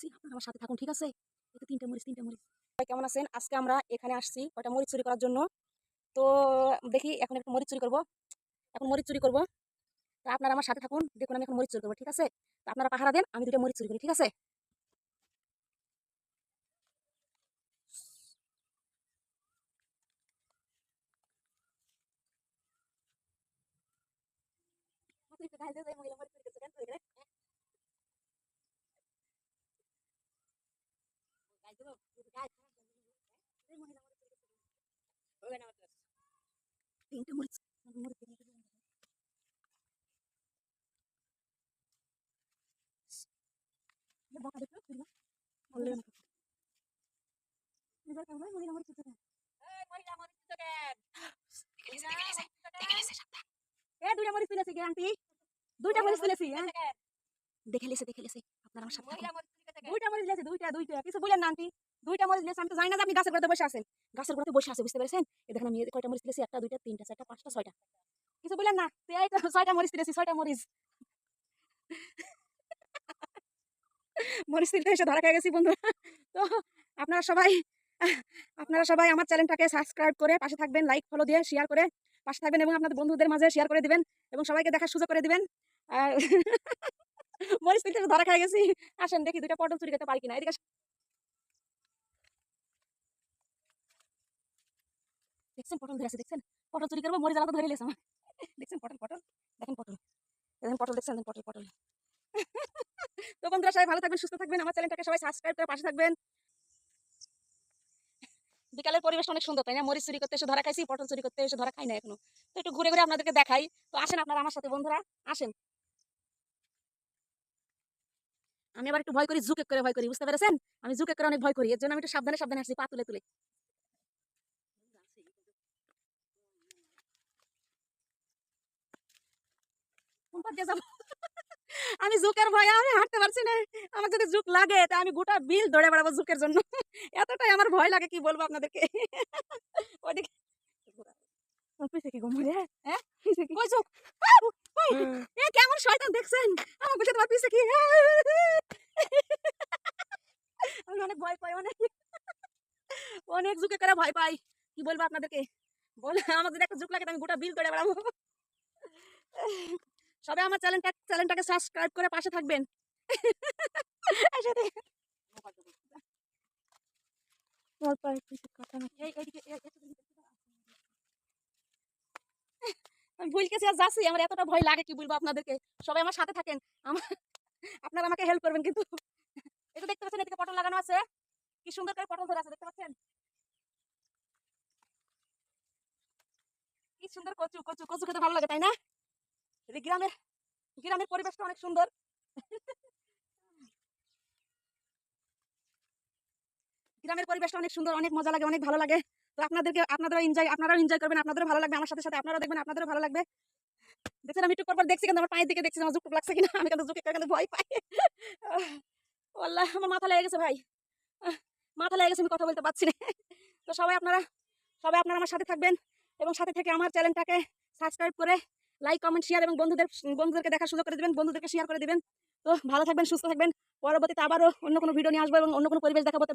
বলছি আপনারা আমার সাথে থাকুন, ঠিক আছে? এতে তিনটা মরিচ। সবাই কেমন আছেন? আজকে আমরা এখানে আসছি কয়টা মরিচ চুরি করার জন্য। তো দেখি এখন একটু মরিচ চুরি করব। তো আপনারা আমার সাথে থাকুন, দেখুন আমি এখন মরিচ চুরি করবো, ঠিক আছে? তো আপনারা পাহারা দেন, আমি দুটো মরিচ চুরি করি, ঠিক আছে? তিনটা মরিচ বকা দেখো বললে না। এবার কেমন মহিলা মরিচ চুরি করে? দেখে লেছে সাবধান। দুইটা মরিচ তুলেছি গে আন্টি, দুইটা মরিচ তুলেছি। দেখে লেছে আপনারা আমার সাথে থাকুন। দুইটা মরিচ লেছে, দুইটা কিছু বলেন না আন্টি। দুইটা মরিচ লেছে, আমি তো জানি না যে আপনি গাছের গোড়াতে বসে আছেন। গাছের গোড়াতে বসে আছে, বুঝতে পেরেছেন? এই দেখেন আমি কয়টা মরিচ তুলেছি, একটা দুইটা তিনটা চারটা পাঁচটা ছয়টা। কিছু বলেন না, তো এই তো ছয়টা মরিচ তুলেছি, ছয়টা মরিচ। মরিচ তুলতে এসে ধরা খেয়ে গেছি বন্ধুরা। তো আপনারা সবাই আপনারা সবাই আমার চ্যানেলটাকে সাবস্ক্রাইব করে পাশে থাকবেন, লাইক ফলো দিয়ে শেয়ার করে পাশে থাকবেন এবং আপনাদের বন্ধুদের মাঝে শেয়ার করে দিবেন এবং সবাইকে দেখার সুযোগ করে দিবেন। আর মরিচ তুলতে এসে ধরা খেয়ে গেছি। আসেন দেখি দুইটা পটল চুরি করতে পারি কিনা। এদিকে দেখছেন পটল ধরে আছে, দেখছেন? পটল চুরি করবো, মরিচ জ্বালা তো ধরে লেছে আমার। দেখছেন পটল, দেখেন পটল, দেখছেন পটল। তো বন্ধুরা সবাই ভালো থাকবেন, সুস্থ থাকবেন, আমার চ্যানেলটাকে সবাই সাবস্ক্রাইব করে পাশে থাকবেন। বিকালের পরিবেশ অনেক সুন্দর, তাই না? মরিচ চুরি করতে এসে ধরা খাইছি, পটল চুরি করতে এসে ধরা খাই না এখনো। তো একটু ঘুরে ঘুরে আপনাদেরকে দেখাই। তো আসেন আপনারা আমার সাথে বন্ধুরা, আসেন। আমি আবার একটু ভয় করি, জুকে করে ভয় করি, বুঝতে পেরেছেন? আমি জুকে করে অনেক ভয় করি, এর জন্য আমি একটু সাবধানে আসছি, পা তুলে। কোন পথ দিয়ে যাবো? আমি জুকের ভয়ে আমি হাঁটতে পারছি না। আমার যদি জুক লাগে তা আমি গোটা বিল দৌড়ে বেড়াবো জুকের জন্য। এতটাই আমার ভয় লাগে, কি বলবো আপনাদেরকে। ওইদিকে পিছে কি গো মরে? হ্যাঁ পিছে কি? কই জুক? এ কেমন শয়তান দেখছেন? আমার বলছে তোমার পিছে কি? আমি অনেক ভয় পাই, অনেক জুকে করে ভয় পাই। কি বলবো আপনাদেরকে? বলে আমার যদি একটা জুক লাগে আমি গোটা বিল দৌড়ে বেড়াবো। সবাই আমার চ্যানেলটাকে সাবস্ক্রাইব করে পাশে থাকবেন। আমি ভুল গেছি আর যাচ্ছি, আমার এতটা ভয় লাগে কি বলবো আপনাদেরকে। সবাই আমার সাথে থাকেন, আপনারা আমাকে হেল্প করবেন কিন্তু। এটা দেখতে পাচ্ছেন, এদিকে পটল লাগানো আছে, কি সুন্দর করে পটল ধরে আছে, দেখতে পাচ্ছেন? কি সুন্দর কচু খেতে ভালো লাগে, তাই না? গ্রামের পরিবেশটা অনেক সুন্দর। গ্রামের পরিবেশটা অনেক সুন্দর, অনেক মজা লাগে, অনেক ভালো লাগে। তো আপনারাও এনজয় করবেন, আপনাদেরও ভালো লাগবে, আমার সাথে আপনারাও দেখবেন, আপনাদেরও ভালো লাগবে। দেখছেন আমি একটু পর দেখছি কিন্তু আমার পায়ের দিকে দেখছি আমার জুক লাগছে কিনা। আমি কিন্তু জুকে কিন্তু ভয় পাই। আল্লাহ, আমার মাথা লেগে গেছে ভাই, মাথা লেগে গেছে, আমি কথা বলতে পারছি না। তো সবাই আপনারা আমার সাথে থাকবেন এবং সাথে থেকে আমার চ্যানেলটাকে সাবস্ক্রাইব করে লাইক কমেন্ট শেয়ার এবং বন্ধুদেরকে দেখার সুযোগ করে দিবেন, বন্ধুদেরকে শেয়ার করে দিবেন। তো ভালো থাকবেন, সুস্থ থাকবেন। পরবর্তীতে আবারও অন্য কোনো ভিডিও নিয়ে আসবো এবং অন্য কোনো পরিবেশ দেখাবো।